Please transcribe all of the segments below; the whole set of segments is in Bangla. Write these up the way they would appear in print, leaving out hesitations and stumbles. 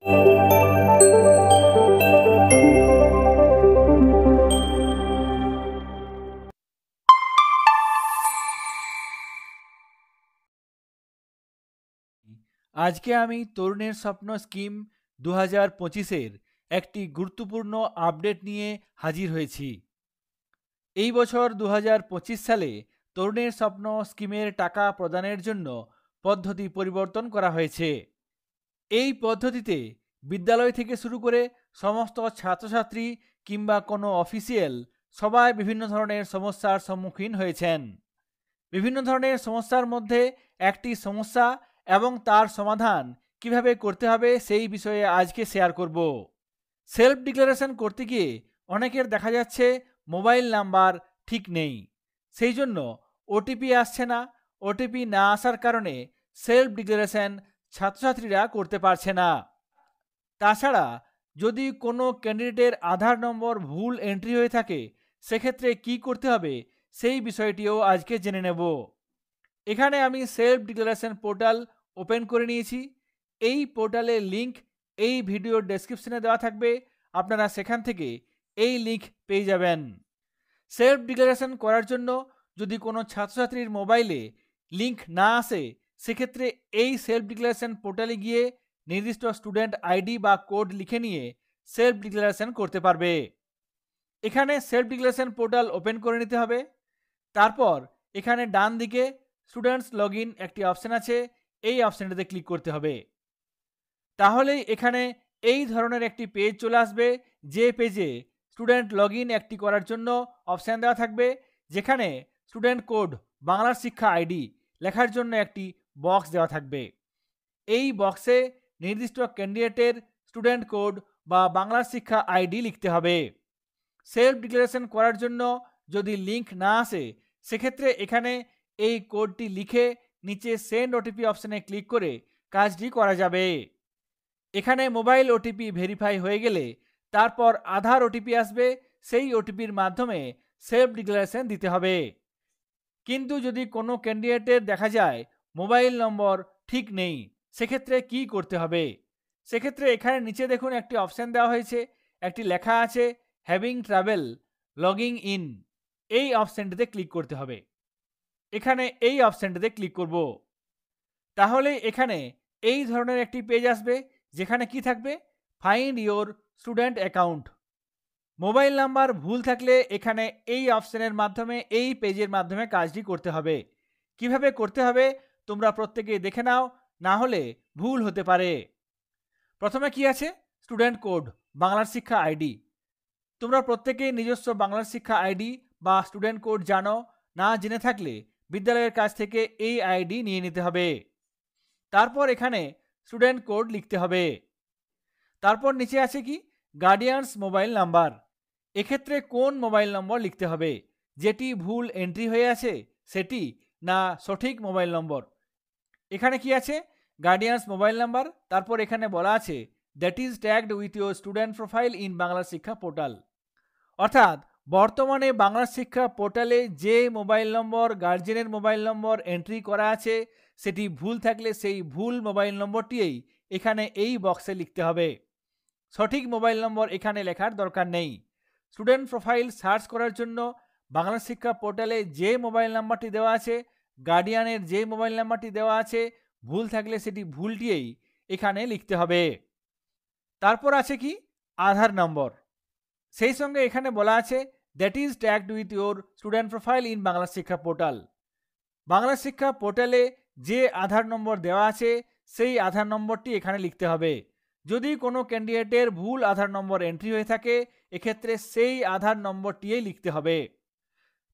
আজকে আমি তরুণের স্বপ্ন স্কিম 2025-এর একটি গুরুত্বপূর্ণ আপডেট নিয়ে হাজির হয়েছি। এই বছর 2025 সালে তরুণের স্বপ্ন স্কিমের টাকা প্রদানের জন্য পদ্ধতি পরিবর্তন করা হয়েছে। এই পদ্ধতিতে বিদ্যালয় থেকে শুরু করে সমস্ত ছাত্রছাত্রী কিংবা কোনো অফিসিয়াল সবাই বিভিন্ন ধরনের সমস্যার সম্মুখীন হয়েছেন। বিভিন্ন ধরনের সমস্যার মধ্যে একটি সমস্যা এবং তার সমাধান কিভাবে করতে হবে সেই বিষয়ে আজকে শেয়ার করব। সেলফ ডিক্লারেশন করতে গিয়ে অনেকের দেখা যাচ্ছে মোবাইল নাম্বার ঠিক নেই, সেই জন্য ওটিপি আসছে না। ওটিপি না আসার কারণে সেলফ ডিক্লারেশন ছাত্রছাত্রীরা করতে পারছে না। তাছাড়া যদি কোনো ক্যান্ডিডেটের আধার নম্বর ভুল এন্ট্রি হয়ে থাকে সেক্ষেত্রে কি করতে হবে সেই বিষয়টিও আজকে জেনে নেব। এখানে আমি সেলফ ডিক্লারেশন পোর্টাল ওপেন করে নিয়েছি। এই পোর্টালের লিংক এই ভিডিওর ডেসক্রিপশনে দেওয়া থাকবে, আপনারা সেখান থেকে এই লিংক পেয়ে যাবেন। সেলফ ডিক্লারেশন করার জন্য যদি কোনো ছাত্রছাত্রীর মোবাইলে লিংক না আসে সেক্ষেত্রে এই সেলফ ডিক্লারেশন পোর্টালে গিয়ে নির্দিষ্ট স্টুডেন্ট আইডি বা কোড লিখে নিয়ে সেলফ ডিক্লারেশন করতে পারবে। এখানে সেলফ ডিক্লারেশন পোর্টাল ওপেন করে নিতে হবে। তারপর এখানে ডান দিকে স্টুডেন্টস লগইন একটি অপশন আছে, এই অপশনটাতে ক্লিক করতে হবে। তাহলেই এখানে এই ধরনের একটি পেজ চলে আসবে, যে পেজে স্টুডেন্ট লগইন একটি করার জন্য অপশান দেওয়া থাকবে, যেখানে স্টুডেন্ট কোড বাংলার শিক্ষা আইডি লেখার জন্য একটি বক্স দেওয়া থাকবে। এই বক্সে নির্দিষ্ট ক্যান্ডিডেটের স্টুডেন্ট কোড বা বাংলার শিক্ষা আইডি লিখতে হবে। সেলফ ডিক্লারেশন করার জন্য যদি লিংক না আসে সেক্ষেত্রে এখানে এই কোডটি লিখে নিচে সেন্ড ওটিপি অপশানে ক্লিক করে কাজটি করা যাবে। এখানে মোবাইল ওটিপি ভেরিফাই হয়ে গেলে তারপর আধার ওটিপি আসবে, সেই ওটিপির মাধ্যমে সেলফ ডিক্লারেশন দিতে হবে। কিন্তু যদি কোনো ক্যান্ডিডেটের দেখা যায় মোবাইল নম্বর ঠিক নেই সেক্ষেত্রে কি করতে হবে? সেক্ষেত্রে এখানে নিচে দেখুন একটি অপশান দেওয়া হয়েছে, একটি লেখা আছে হ্যাভিং ট্রাভেল লগিং ইন, এই অপশানটিতে ক্লিক করতে হবে। এখানে এই অপশানটিতে ক্লিক করব। তাহলে এখানে এই ধরনের একটি পেজ আসবে, যেখানে কি থাকবে find your student account. Mobile number ভুল থাকলে এখানে এই অপশনের মাধ্যমে এই পেজের মাধ্যমে কাজটি করতে হবে। কিভাবে করতে হবে তোমরা প্রত্যেকেই দেখে নাও, না হলে ভুল হতে পারে। প্রথমে কি আছে স্টুডেন্ট কোড বাংলার শিক্ষা আইডি। তোমরা প্রত্যেকেই নিজস্ব বাংলার শিক্ষা আইডি বা স্টুডেন্ট কোড জানো, না জেনে থাকলে বিদ্যালয়ের কাছ থেকে এই আইডি নিয়ে নিতে হবে। তারপর এখানে স্টুডেন্ট কোড লিখতে হবে। তারপর নিচে আছে কি গার্ডিয়ানস মোবাইল নাম্বার। এক্ষেত্রে কোন মোবাইল নম্বর লিখতে হবে, যেটি ভুল এন্ট্রি হয়ে আছে সেটি, না সঠিক মোবাইল নম্বর। এখানে কি আছে গার্ডিয়ানস মোবাইল নাম্বার, তারপর এখানে বলা আছে that is tagged with your student profile in Bangla শিক্ষা পোর্টাল। অর্থাৎ বর্তমানে বাংলা শিক্ষা পোর্টালে যে মোবাইল নম্বর গার্জেনের মোবাইল নম্বর এন্ট্রি করা আছে সেটি ভুল থাকলে সেই ভুল মোবাইল নম্বরটিই এখানে এই বক্সে লিখতে হবে। সঠিক মোবাইল নম্বর এখানে লেখার দরকার নেই। স্টুডেন্ট প্রোফাইল সার্চ করার জন্য বাংলা শিক্ষা পোর্টালে যে মোবাইল নাম্বারটি দেওয়া আছে, গার্ডিয়ানের যে মোবাইল নাম্বারটি দেওয়া আছে, ভুল থাকলে সেটি ভুলটিই এখানে লিখতে হবে। তারপর আছে কি আধার নম্বর। সেই সঙ্গে এখানে বলা আছে that is tagged with your student profile in Bangla শিক্ষা পোর্টাল। বাংলা শিক্ষা পোর্টালে যে আধার নম্বর দেওয়া আছে সেই আধার নম্বরটি এখানে লিখতে হবে। যদি কোনো ক্যান্ডিডেটের ভুল আধার নম্বর এন্ট্রি হয়ে থাকে এক্ষেত্রে সেই আধার নম্বরটিই লিখতে হবে।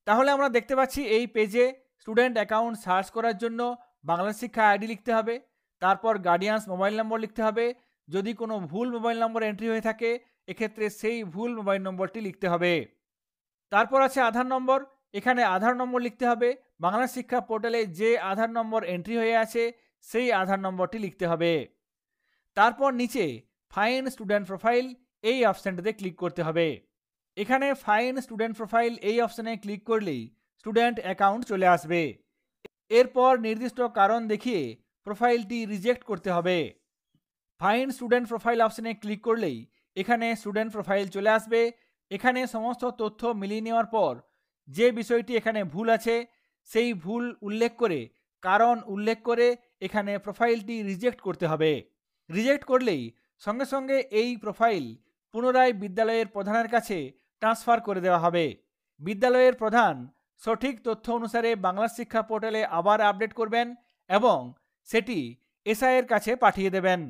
তাহলে আমরা দেখতে পাচ্ছি এই পেজে স্টুডেন্ট অ্যাকাউন্ট সার্চ করার জন্য বাংলা শিক্ষা আইডি লিখতে হবে, তারপর গার্ডিয়ানস মোবাইল নম্বর লিখতে হবে। যদি কোনো ভুল মোবাইল নম্বর এন্ট্রি হয়ে থাকে এক্ষেত্রে সেই ভুল মোবাইল নম্বরটি লিখতে হবে। তারপর আছে আধার নম্বর, এখানে আধার নম্বর লিখতে হবে। বাংলা শিক্ষা পোর্টালে যে আধার নম্বর এন্ট্রি হয়ে আছে সেই আধার নম্বরটি লিখতে হবে। তারপর নিচে ফাইন্ড স্টুডেন্ট প্রোফাইল এই অপশানটিতে ক্লিক করতে হবে। এখানে ফাইন্ড স্টুডেন্ট প্রোফাইল এই অপশানে ক্লিক করলেই স্টুডেন্ট অ্যাকাউন্ট চলে আসবে। এরপর নির্দিষ্ট কারণ দেখিয়ে প্রোফাইলটি রিজেক্ট করতে হবে। ফাইন্ড স্টুডেন্ট প্রোফাইল অপশনে ক্লিক করলেই এখানে স্টুডেন্ট প্রোফাইল চলে আসবে। এখানে সমস্ত তথ্য মিলিয়ে নেওয়ার পর যে বিষয়টি এখানে ভুল আছে সেই ভুল উল্লেখ করে কারণ উল্লেখ করে এখানে প্রোফাইলটি রিজেক্ট করতে হবে। রিজেক্ট করলেই সঙ্গে সঙ্গে এই প্রোফাইল পুনরায় বিদ্যালয়ের প্রধানের কাছে ট্রান্সফার করে দেওয়া হবে। বিদ্যালয়ের প্রধান সঠিক তথ্য অনুসারে বাংলা শিক্ষা পোর্টালে আবার আপডেট করবেন এবং সেটি এসআইয়ের কাছে পাঠিয়ে দেবেন।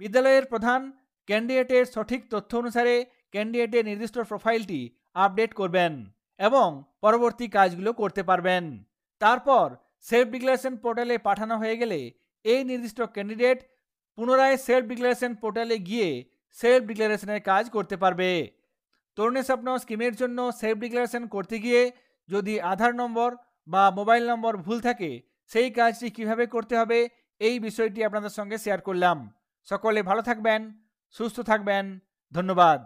বিদ্যালয়ের প্রধান ক্যান্ডিডেটের সঠিক তথ্য অনুসারে ক্যান্ডিডেটের নির্দিষ্ট প্রোফাইলটি আপডেট করবেন এবং পরবর্তী কাজগুলো করতে পারবেন। তারপর সেলফ ডিক্লারেশন পোর্টালে পাঠানো হয়ে গেলে এই নির্দিষ্ট ক্যান্ডিডেট পুনরায় সেলফ ডিক্লারেশন পোর্টালে গিয়ে সেলফ ডিক্লারেশনের কাজ করতে পারবে। তরুণের স্বপ্ন স্কিমের জন্য সেলফ ডিক্লারেশন করতে গিয়ে যদি আধার নম্বর বা মোবাইল নম্বর ভুল থাকে সেই কাজটি কিভাবে করতে হবে এই বিষয়টি আপনাদের সঙ্গে শেয়ার করলাম। সকলে ভালো থাকবেন, সুস্থ থাকবেন। ধন্যবাদ।